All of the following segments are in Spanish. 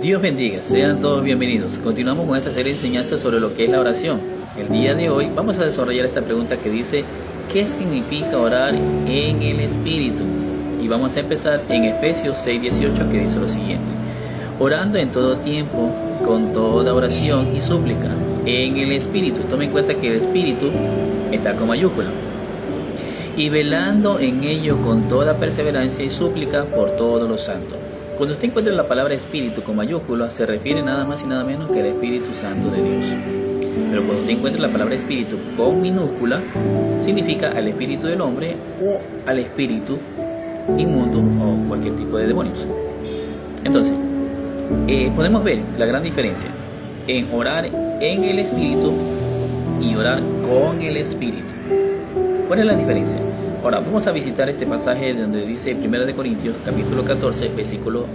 Dios bendiga, sean todos bienvenidos. Continuamos con esta serie de enseñanzas sobre lo que es la oración. El día de hoy vamos a desarrollar esta pregunta que dice: ¿qué significa orar en el Espíritu? Y vamos a empezar en Efesios 6:18, que dice lo siguiente: orando en todo tiempo, con toda oración y súplica, en el Espíritu. Tome en cuenta que el Espíritu está con mayúscula. Y velando en ello con toda perseverancia y súplica por todos los santos. Cuando usted encuentra la palabra Espíritu con mayúscula, se refiere nada más y nada menos que al Espíritu Santo de Dios. Pero cuando usted encuentra la palabra Espíritu con minúscula, significa al espíritu del hombre o al espíritu inmundo o cualquier tipo de demonios. Entonces, podemos ver la gran diferencia en orar en el Espíritu y orar con el Espíritu. ¿Cuál es la diferencia? Ahora vamos a visitar este pasaje donde dice 1 de Corintios capítulo 14 versículo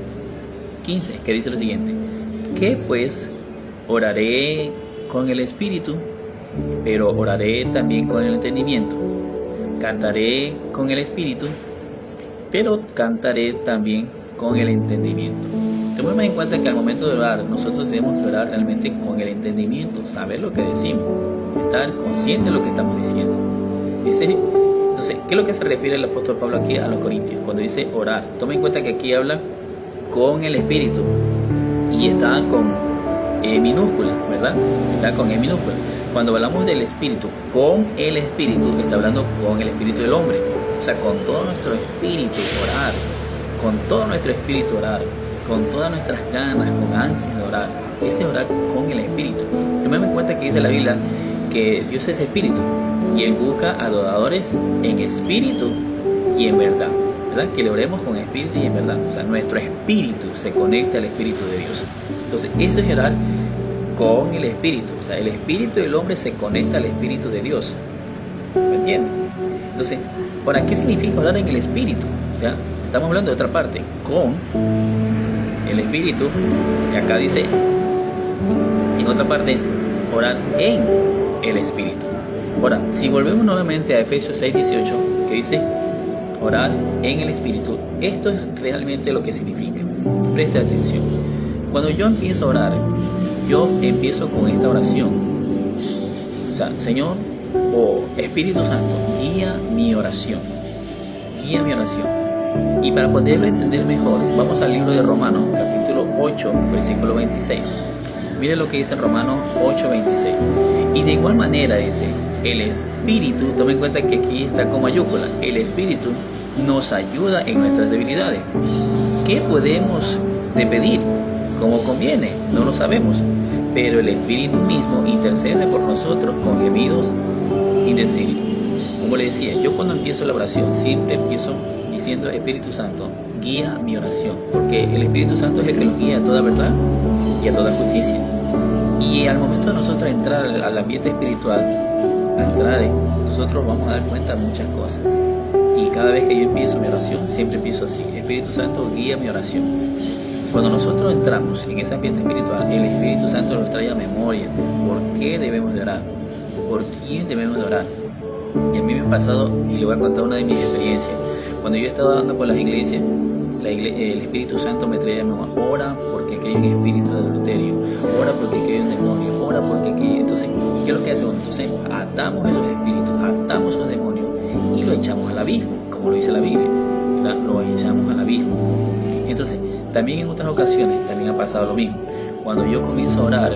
15, que dice lo siguiente: que pues oraré con el Espíritu, pero oraré también con el entendimiento. Cantaré con el Espíritu, pero cantaré también con el entendimiento. Tomemos en cuenta que al momento de orar, nosotros tenemos que orar realmente con el entendimiento, saber lo que decimos, estar consciente de lo que estamos diciendo. Entonces, ¿qué es lo que se refiere el apóstol Pablo aquí a los Corintios? Cuando dice orar, toma en cuenta que aquí habla con el Espíritu y está con E minúscula, ¿verdad? Está con E minúscula. Cuando hablamos del Espíritu, con el Espíritu, está hablando con el Espíritu del hombre. O sea, con todo nuestro espíritu orar, con todo nuestro espíritu orar, con todas nuestras ganas, con ansias de orar. Ese es orar con el Espíritu. Tomemos en cuenta que dice la Biblia que Dios es Espíritu y Él busca adoradores en espíritu y en verdad, ¿verdad? Que le oremos con espíritu y en verdad. O sea, nuestro espíritu se conecta al Espíritu de Dios. Entonces, eso es orar con el Espíritu. O sea, el espíritu del hombre se conecta al Espíritu de Dios. ¿Me entienden? Entonces, ¿para qué significa orar en el Espíritu? O sea, estamos hablando de otra parte, con el Espíritu, y acá dice, en otra parte, orar en el Espíritu. Ahora, si volvemos nuevamente a Efesios 6:18, que dice orar en el Espíritu, esto es realmente lo que significa. Preste atención. Cuando yo empiezo a orar, yo empiezo con esta oración. O sea, Señor o Espíritu Santo, guía mi oración. Guía mi oración. Y para poderlo entender mejor, vamos al libro de Romanos, capítulo 8, versículo 26. Mire lo que dice Romanos 8:26. Y de igual manera dice, el Espíritu, tome en cuenta que aquí está con mayúscula, el Espíritu nos ayuda en nuestras debilidades. ¿Qué podemos de pedir? Como conviene, no lo sabemos, pero el Espíritu mismo intercede por nosotros con gemidos indecibles. Como le decía, yo cuando empiezo la oración siempre empiezo diciendo: Espíritu Santo, guía mi oración, porque el Espíritu Santo es el que nos guía a toda verdad y a toda justicia. Y al momento de nosotros entrar al ambiente espiritual, nosotros vamos a dar cuenta de muchas cosas. Y cada vez que yo empiezo mi oración, siempre empiezo así: Espíritu Santo, guía mi oración. Cuando nosotros entramos en ese ambiente espiritual, el Espíritu Santo nos trae a memoria por qué debemos de orar, por quién debemos de orar. Y a mí me ha pasado, y le voy a contar una de mis experiencias. Cuando yo estaba dando por las iglesias, el Espíritu Santo me traía a memoria: ora porque aquí hay un espíritu de adulterio, ora porque aquí hay un demonio, ora porque aquí... Entonces, ¿qué es lo que hacemos? Entonces, atamos esos espíritus, atamos esos demonios y lo echamos al abismo, como lo dice la Biblia, ¿verdad? Lo echamos al abismo. Entonces, también en otras ocasiones también ha pasado lo mismo. Cuando yo comienzo a orar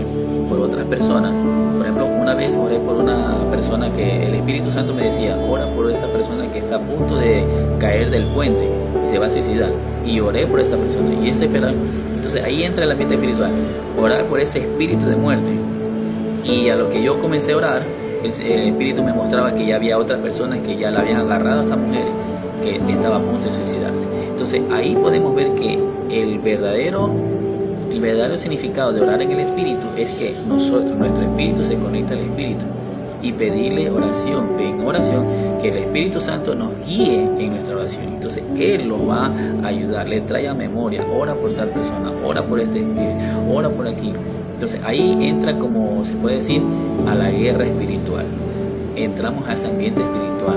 por otras personas, por ejemplo, una vez oré por una persona que el Espíritu Santo me decía: ora por esa persona que está a punto de caer del puente y se va a suicidar. Y oré por esa persona y ese esperar. Entonces ahí entra el ambiente espiritual, orar por ese espíritu de muerte. Y a lo que yo comencé a orar, el Espíritu me mostraba que ya había otras personas que ya la habían agarrado a esa mujer que estaba a punto de suicidarse. Entonces ahí podemos ver que el verdadero significado de orar en el Espíritu es que nuestro espíritu se conecta al Espíritu y pedirle oración, que el Espíritu Santo nos guíe en nuestra oración. Entonces Él lo va a ayudar, le trae a memoria: ora por tal persona, ora por este espíritu, ora por aquí. Entonces ahí entra, como se puede decir, a la guerra espiritual. Entramos a ese ambiente espiritual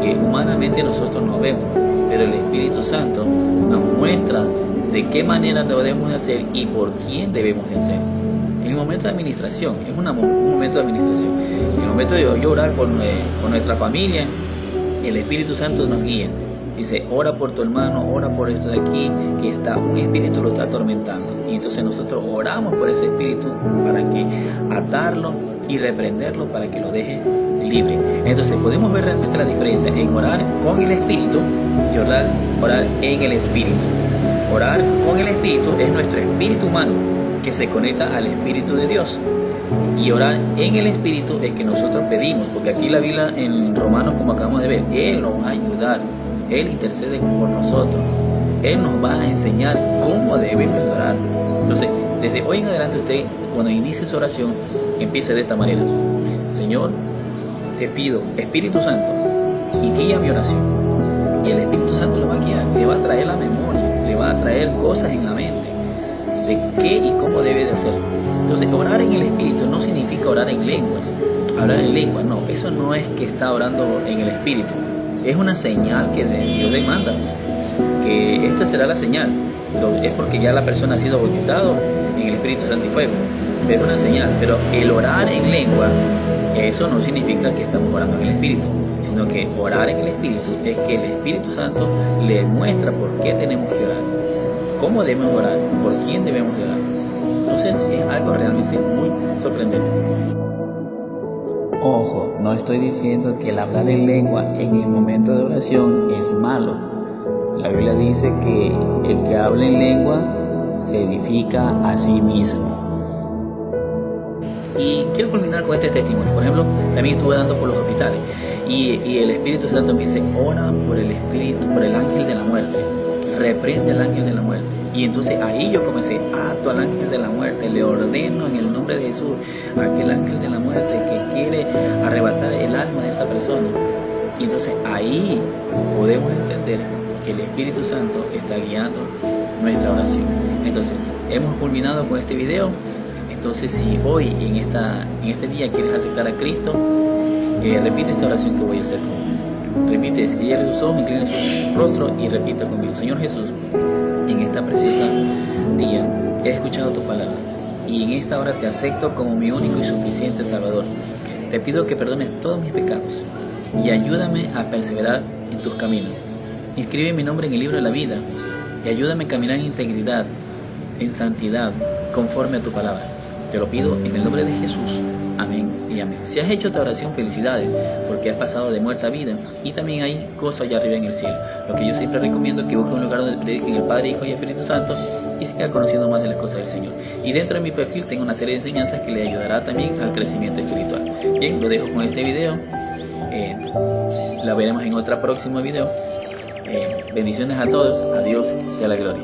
que humanamente nosotros no vemos, pero el Espíritu Santo nos muestra de qué manera lo debemos de hacer y por quién debemos de hacer. En el momento de administración, es un momento de administración. En el momento de yo orar por nuestra familia, el Espíritu Santo nos guía. Dice, ora por tu hermano, ora por esto de aquí, que un espíritu lo está atormentando. Y entonces nosotros oramos por ese espíritu para que atarlo y reprenderlo para que lo deje libre. Entonces podemos ver realmente la diferencia en orar con el espíritu y orar en el espíritu. Orar con el espíritu es nuestro espíritu humano que se conecta al espíritu de Dios. Y orar en el espíritu es que nosotros pedimos, porque aquí la Biblia en Romanos, como acabamos de ver, Él nos va a ayudar. Él intercede por nosotros. Él nos va a enseñar cómo debemos orar. Entonces, desde hoy en adelante usted, cuando inicie su oración, empiece de esta manera. Señor, te pido, Espíritu Santo, y guía mi oración. Y el Espíritu Santo lo va a guiar, le va a traer la memoria, le va a traer cosas en la mente de qué y cómo debe de hacer. Entonces, orar en el Espíritu no significa orar en lenguas. Hablar en lenguas, no, eso no es que está orando en el Espíritu. Es una señal que Dios demanda, que esta será la señal. Es porque ya la persona ha sido bautizado en el Espíritu Santo y Fuego. Pero es una señal. Pero el orar en lengua, eso no significa que estamos orando en el Espíritu, sino que orar en el Espíritu es que el Espíritu Santo le muestra por qué tenemos que orar, cómo debemos orar, por quién debemos orar. Entonces es algo realmente muy sorprendente. Ojo, no estoy diciendo que el hablar en lengua en el momento de oración es malo. La Biblia dice que el que habla en lengua se edifica a sí mismo. Y quiero culminar con este testimonio. Por ejemplo, también estuve orando por los hospitales y el Espíritu Santo me dice, ora por el espíritu, por el ángel de la muerte, reprende al ángel de la muerte. Y entonces ahí yo comencé, ato al ángel de la muerte, le ordeno en el nombre de Jesús a aquel ángel de la muerte que quiere arrebatar el alma de esa persona. Y entonces ahí podemos entender que el Espíritu Santo está guiando nuestra oración. Entonces hemos culminado con este video. Entonces si hoy en este día quieres aceptar a Cristo, repite esta oración que voy a hacer conmigo. Repite, cierre sus ojos, incline su rostro y repita conmigo. Señor Jesús, en esta preciosa día he escuchado tu palabra y en esta hora te acepto como mi único y suficiente Salvador. Te pido que perdones todos mis pecados y ayúdame a perseverar en tus caminos. Inscribe mi nombre en el libro de la vida y ayúdame a caminar en integridad, en santidad, conforme a tu palabra. Te lo pido en el nombre de Jesús. Amén y amén. Si has hecho esta oración, felicidades, porque has pasado de muerte a vida y también hay gozo allá arriba en el cielo. Lo que yo siempre recomiendo es que busques un lugar donde prediquen el Padre, Hijo y Espíritu Santo y siga conociendo más de las cosas del Señor. Y dentro de mi perfil tengo una serie de enseñanzas que le ayudará también al crecimiento espiritual. Bien, lo dejo con este video. La veremos en otro próximo video. Bendiciones a todos. A Dios sea la gloria.